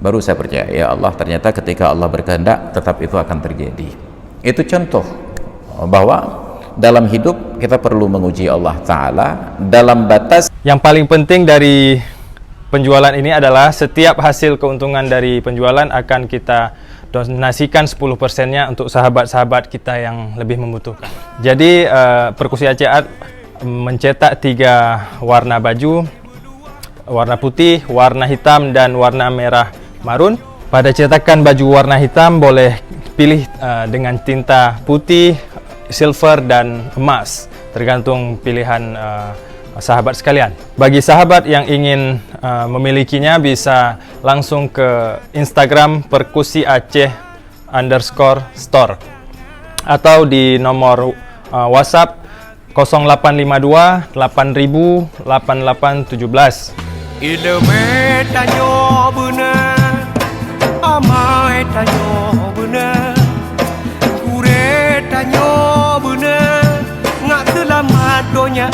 baru saya percaya, ya Allah, ternyata ketika Allah berkehendak tetap itu akan terjadi. Itu contoh bahwa dalam hidup kita perlu menguji Allah Ta'ala dalam batas. Yang paling penting dari penjualan ini adalah setiap hasil keuntungan dari penjualan akan kita donasikan 10%-nya untuk sahabat-sahabat kita yang lebih membutuhkan. Jadi Perkusi Aceh Art mencetak 3 warna baju, warna putih, warna hitam, dan warna merah marun. Pada cetakan baju warna hitam boleh pilih dengan tinta putih, silver, dan emas, tergantung pilihan sahabat sekalian. Bagi sahabat yang ingin memilikinya bisa langsung ke Instagram Perkusi Aceh _store atau di nomor WhatsApp 0852 8000 8817. Ilmu tanyo benar, amai tanyo benar, kure tanyo benar, ngak selamat dunia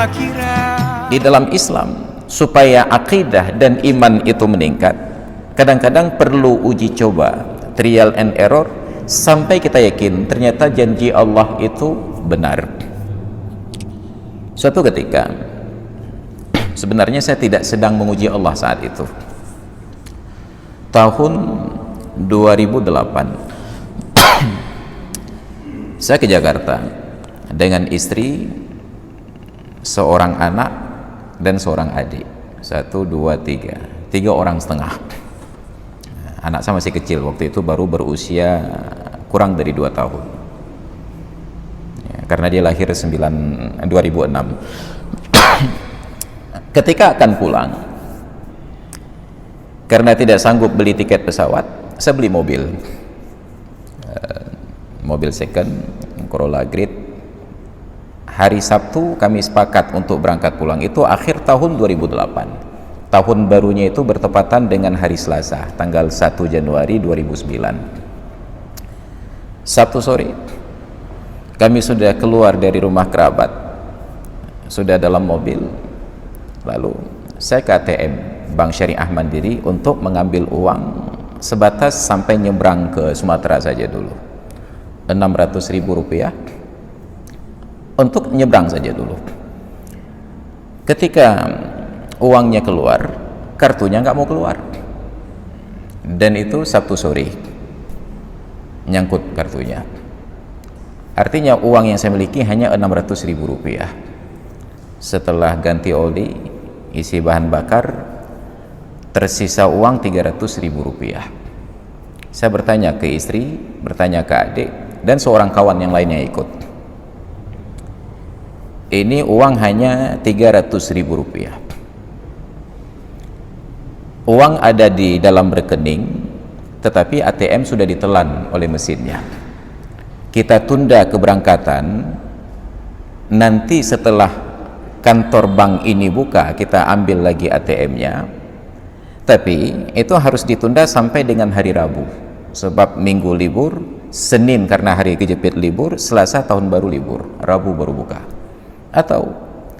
akhirat. Di dalam Islam, supaya akidah dan iman itu meningkat, kadang-kadang perlu uji coba, trial and error, sampai kita yakin ternyata janji Allah itu benar. Suatu ketika, sebenarnya saya tidak sedang menguji Allah saat itu. Tahun 2008 saya ke Jakarta dengan istri, seorang anak, dan seorang adik. 1, 2, 3 orang setengah. Anak saya masih kecil, waktu itu baru berusia kurang dari 2 tahun ya, karena dia lahir 2006. Ketika akan pulang, karena tidak sanggup beli tiket pesawat, saya beli mobil second Corolla Grid. Hari Sabtu kami sepakat untuk berangkat pulang, itu akhir tahun 2008. Tahun barunya itu bertepatan dengan hari Selasa, tanggal 1 Januari 2009. Sabtu sore kami sudah keluar dari rumah kerabat, sudah dalam mobil. Lalu saya ke ATM Bank Syariah Mandiri untuk mengambil uang sebatas sampai nyebrang ke Sumatera saja dulu, Rp600.000 untuk nyebrang saja dulu. Ketika uangnya keluar, kartunya nggak mau keluar, dan itu Sabtu sore nyangkut kartunya. Artinya uang yang saya miliki hanya Rp600.000. Setelah ganti oli, isi bahan bakar, tersisa uang Rp300.000. Saya bertanya ke istri, bertanya ke adik, dan seorang kawan yang lainnya ikut. Ini uang hanya Rp300.000. Uang ada di dalam rekening, tetapi ATM sudah ditelan oleh mesinnya. Kita tunda keberangkatan, nanti setelah kantor bank ini buka kita ambil lagi ATM-nya, tapi itu harus ditunda sampai dengan hari Rabu, sebab Minggu libur, Senin karena hari kejepit libur, Selasa tahun baru libur, Rabu baru buka. Atau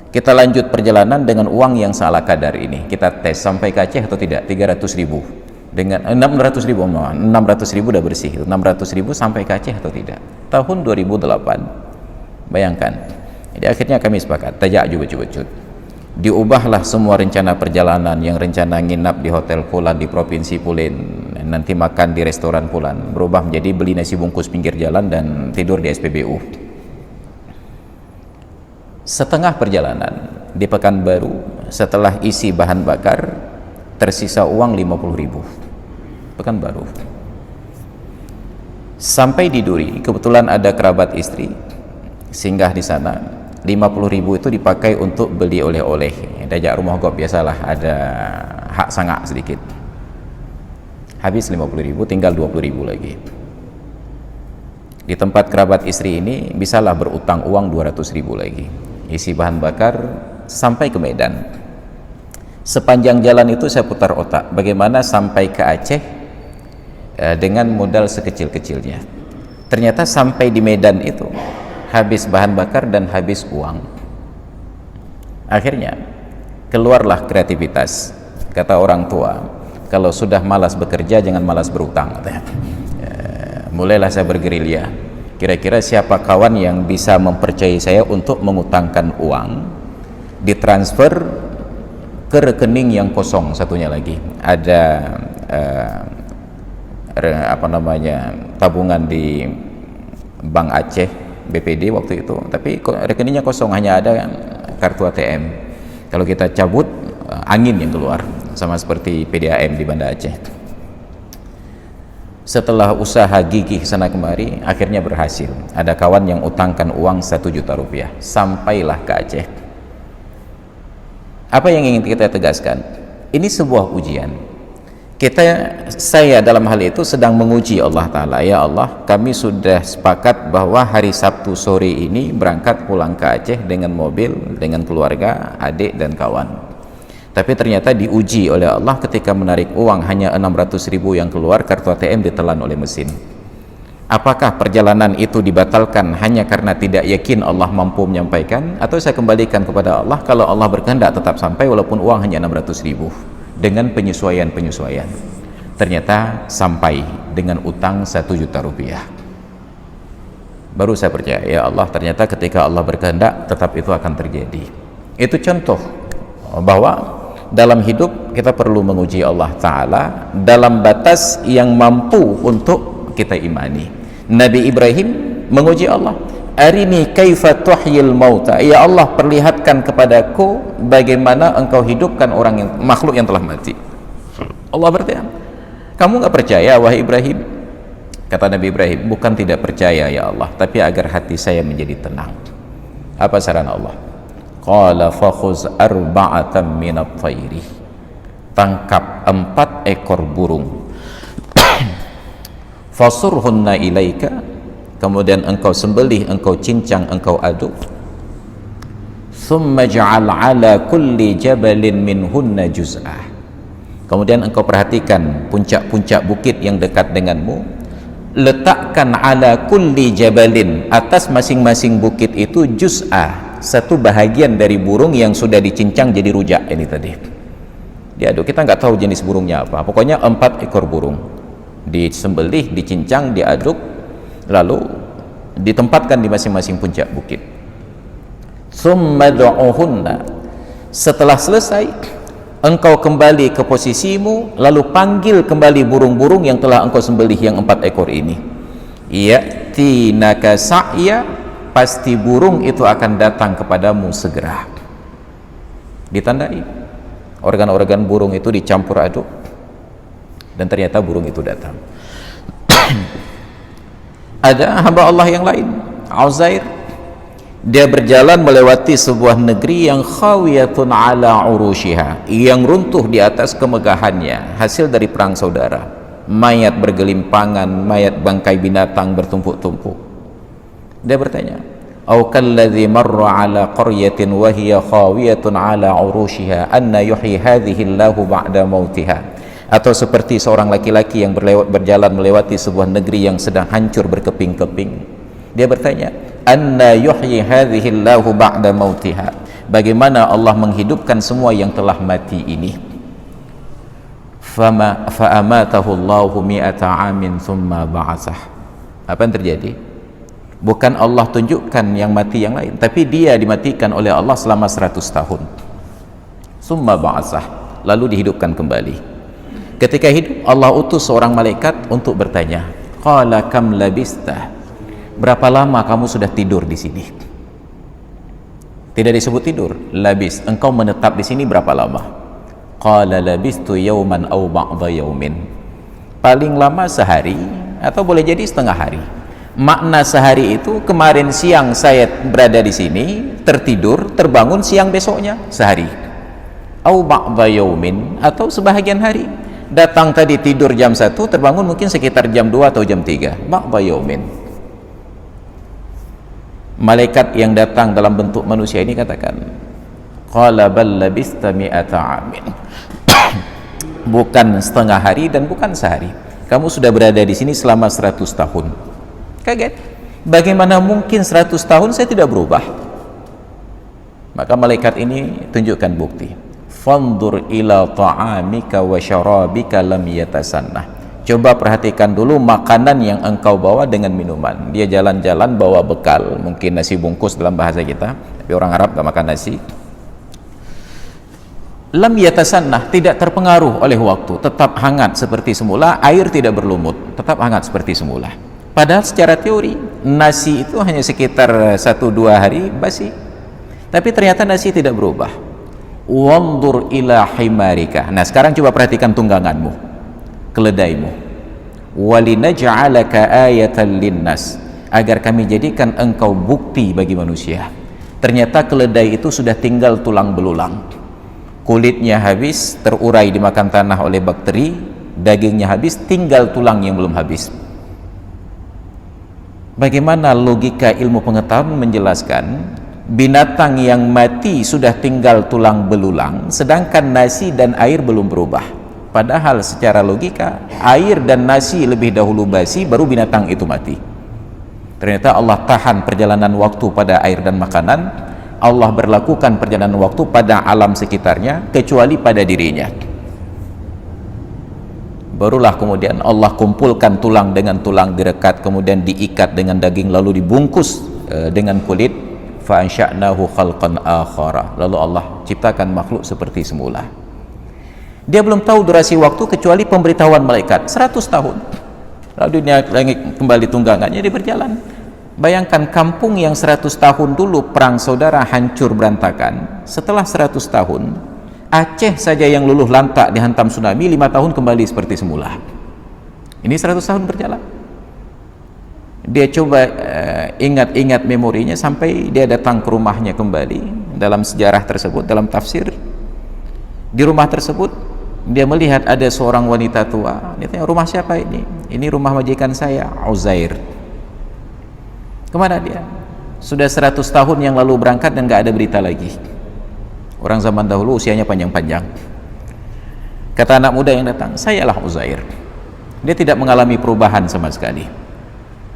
kita lanjut perjalanan dengan uang yang salah kadar ini, kita tes sampai ke Aceh atau tidak. 300.000 dengan 600.000, 600.000 udah bersih, 600.000 sampai ke Aceh atau tidak. Tahun 2008, bayangkan. Jadi akhirnya kami sepakat, tajak juga cucut, diubahlah semua rencana perjalanan, yang rencana nginap di hotel Pulan di provinsi Pulen, nanti makan di restoran Pulan, berubah menjadi beli nasi bungkus pinggir jalan dan tidur di SPBU. Setengah perjalanan di Pekanbaru, setelah isi bahan bakar, tersisa uang 50.000. Pekanbaru. Sampai di Duri, kebetulan ada kerabat istri singgah di sana. 50.000 itu dipakai untuk beli oleh-oleh. Dajak rumah gop biasalah, ada hak sangak sedikit. Habis 50.000, tinggal 20.000 lagi. Di tempat kerabat istri ini bisalah berutang uang 200.000 lagi. Isi bahan bakar sampai ke Medan. Sepanjang jalan itu saya putar otak, bagaimana sampai ke Aceh dengan modal sekecil-kecilnya. Ternyata sampai di Medan itu habis bahan bakar dan habis uang. Akhirnya keluarlah kreativitas. Kata orang tua, kalau sudah malas bekerja jangan malas berutang, katanya. Mulailah saya bergerilya, kira-kira siapa kawan yang bisa mempercayai saya untuk mengutangkan uang, ditransfer ke rekening yang kosong. Satunya lagi ada tabungan di Bank Aceh BPD waktu itu, tapi rekeningnya kosong, hanya ada kartu ATM. Kalau kita cabut, angin yang keluar, sama seperti PDAM di Banda Aceh. Setelah usaha gigih sana kemari, akhirnya berhasil. Ada kawan yang utangkan uang 1 juta rupiah, sampailah ke Aceh. Apa yang ingin kita tegaskan? Ini sebuah ujian. Saya dalam hal itu sedang menguji Allah Ta'ala. Ya Allah, kami sudah sepakat bahwa hari Sabtu sore ini berangkat pulang ke Aceh dengan mobil, dengan keluarga, adik dan kawan. Tapi ternyata diuji oleh Allah ketika menarik uang hanya 600.000 yang keluar, kartu ATM ditelan oleh mesin. Apakah perjalanan itu dibatalkan hanya karena tidak yakin Allah mampu menyampaikan, atau saya kembalikan kepada Allah, kalau Allah berkehendak tetap sampai walaupun uang hanya 600.000 dengan penyesuaian-penyesuaian. Ternyata sampai dengan utang 1 juta rupiah. Baru saya percaya, ya Allah, ternyata ketika Allah berkehendak tetap itu akan terjadi. Itu contoh bahwa dalam hidup kita perlu menguji Allah Ta'ala dalam batas yang mampu untuk kita imani. Nabi Ibrahim menguji Allah, arini kaifa tuhyil mauta, ya Allah, perlihatkan kepadaku bagaimana engkau hidupkan makhluk yang telah mati. Allah bertanya, kamu nggak percaya wahai Ibrahim? Kata Nabi Ibrahim, bukan tidak percaya ya Allah, tapi agar hati saya menjadi tenang. Apa saran Allah? Qala fakhuz arba'atan minat tayri, tangkap 4 ekor burung, fasurhunna ilaika, kemudian engkau sembelih, engkau cincang, engkau aduk, thumma ja'al ala kulli jabalin minhunna juz'ah, kemudian engkau perhatikan puncak-puncak bukit yang dekat denganmu, letakkan ala kulli jabalin, atas masing-masing bukit itu juz'ah, satu bahagian dari burung yang sudah dicincang jadi rujak. Ini tadi diaduk, kita nggak tahu jenis burungnya apa, pokoknya 4 ekor burung disembelih, dicincang, diaduk, lalu ditempatkan di masing-masing puncak bukit. Tsumma du'uhunna, setelah selesai engkau kembali ke posisimu, lalu panggil kembali burung-burung yang telah engkau sembelih yang 4 ekor ini. Ya'tinaka sa'ya, pasti burung itu akan datang kepadamu segera. Ditandai, organ-organ burung itu dicampur aduk, dan ternyata burung itu datang. Ada hamba Allah yang lain, Uzair, dia berjalan melewati sebuah negeri yang khawiyatun ala urushiha, yang runtuh di atas kemegahannya, hasil dari perang saudara. Mayat bergelimpangan, mayat bangkai binatang bertumpuk-tumpuk. Dia bertanya, au kalladzi marra ala qaryatin wa hiya khawiyatun ala urushiha anna yuhyi hadhihi Allahu ba'da mautiha, atau seperti seorang laki-laki yang berjalan melewati sebuah negeri yang sedang hancur berkeping-keping. Dia bertanya, anna yuhyi hadhihi Allahu ba'da mautiha, bagaimana Allah menghidupkan semua yang telah mati ini. Fa'amatahu Allahu mi'ata amin thumma ba'atsah. Apa yang terjadi? Bukan Allah tunjukkan yang mati yang lain, tapi dia dimatikan oleh Allah selama 100 tahun. Summa ba'atsah, lalu dihidupkan kembali. Ketika hidup, Allah utus seorang malaikat untuk bertanya, qala kam labista, berapa lama kamu sudah tidur di sini? Tidak disebut tidur, labis, engkau menetap di sini berapa lama? Qala labistu yauman aw ba'da yaumin, paling lama sehari atau boleh jadi setengah hari. Makna sehari itu kemarin siang saya berada di sini, tertidur, terbangun siang besoknya, sehari. Au ba'da yaumin, atau sebahagian hari. Datang tadi tidur jam 1, terbangun mungkin sekitar jam 2 atau jam 3. Ba'da yaumin. Malaikat yang datang dalam bentuk manusia ini katakan, qala bal labista mi'ata amin. Bukan setengah hari dan bukan sehari. Kamu sudah berada di sini selama 100 tahun. Kaget, bagaimana mungkin 100 tahun saya tidak berubah? Maka malaikat ini tunjukkan bukti. fandur ila ta'amika wa syarabika lam yatasannah. Coba perhatikan dulu makanan yang engkau bawa dengan minuman. Dia jalan-jalan bawa bekal, mungkin nasi bungkus dalam bahasa kita, tapi orang Arab gak makan nasi. Lam yatasannah, tidak terpengaruh oleh waktu, tetap hangat seperti semula, air tidak berlumut, tetap hangat seperti semula. Padahal secara teori nasi itu hanya sekitar 1-2 hari basi, tapi ternyata nasi tidak berubah. Wandur ila himarika. Nah sekarang coba perhatikan tungganganmu, keledaimu. Walinaj'alaka ayatan linnas, agar kami jadikan engkau bukti bagi manusia. Ternyata keledai itu sudah tinggal tulang belulang, kulitnya habis, terurai dimakan tanah oleh bakteri, dagingnya habis, tinggal tulang yang belum habis. Bagaimana logika ilmu pengetahuan menjelaskan binatang yang mati sudah tinggal tulang belulang, sedangkan nasi dan air belum berubah? Padahal secara logika air dan nasi lebih dahulu basi, baru binatang itu mati. Ternyata Allah tahan perjalanan waktu pada air dan makanan. Allah berlakukan perjalanan waktu pada alam sekitarnya, kecuali pada dirinya. Barulah kemudian Allah kumpulkan tulang dengan tulang, direkat, kemudian diikat dengan daging, lalu dibungkus dengan kulit. Fa ansha'nahu khalqan akhara, lalu Allah ciptakan makhluk seperti semula. Dia belum tahu durasi waktu kecuali pemberitahuan malaikat 100 tahun, lalu dunia langit kembali tunggangannya, dia berjalan. Bayangkan kampung yang 100 tahun dulu perang saudara hancur berantakan, setelah 100 tahun Aceh saja yang luluh lantak dihantam tsunami, 5 tahun kembali seperti semula. Ini 100 tahun berjalan. Dia coba ingat-ingat memorinya sampai dia datang ke rumahnya kembali. Dalam sejarah tersebut, dalam tafsir, di rumah tersebut dia melihat ada seorang wanita tua. Dia tanya, rumah siapa ini? Ini rumah majikan saya, Uzair. Kemana dia? Sudah 100 tahun yang lalu berangkat dan gak ada berita lagi. Orang zaman dahulu usianya panjang-panjang. Kata anak muda yang datang, sayalah Uzair. Dia tidak mengalami perubahan sama sekali.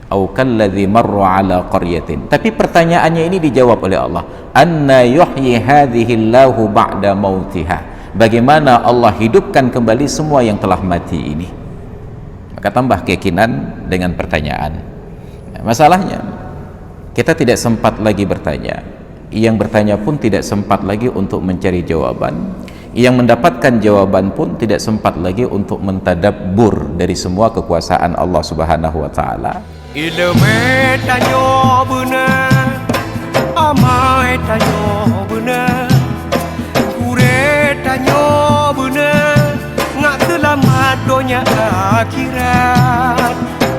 Au kalladzi marra ala qaryatin. Tapi pertanyaannya ini dijawab oleh Allah. Anna yuhyi hadhihi Allahu ba'da mautiha. Bagaimana Allah hidupkan kembali semua yang telah mati ini? Maka tambah keyakinan dengan pertanyaan. Nah, masalahnya kita tidak sempat lagi bertanya. Yang bertanya pun tidak sempat lagi untuk mencari jawaban. Yang mendapatkan jawaban pun tidak sempat lagi untuk mentadabbur dari semua kekuasaan Allah Subhanahu wa taala. Ilmu tanyo benar, amai tanyo benar, kure tanyo benar, ngak selamat dunia akhirat.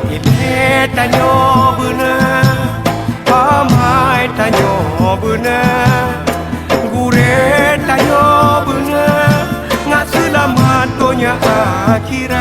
Ilmu tanyo benar, amai tanyo benar, kure tanyo benar, ngak selamat dunia akhirat.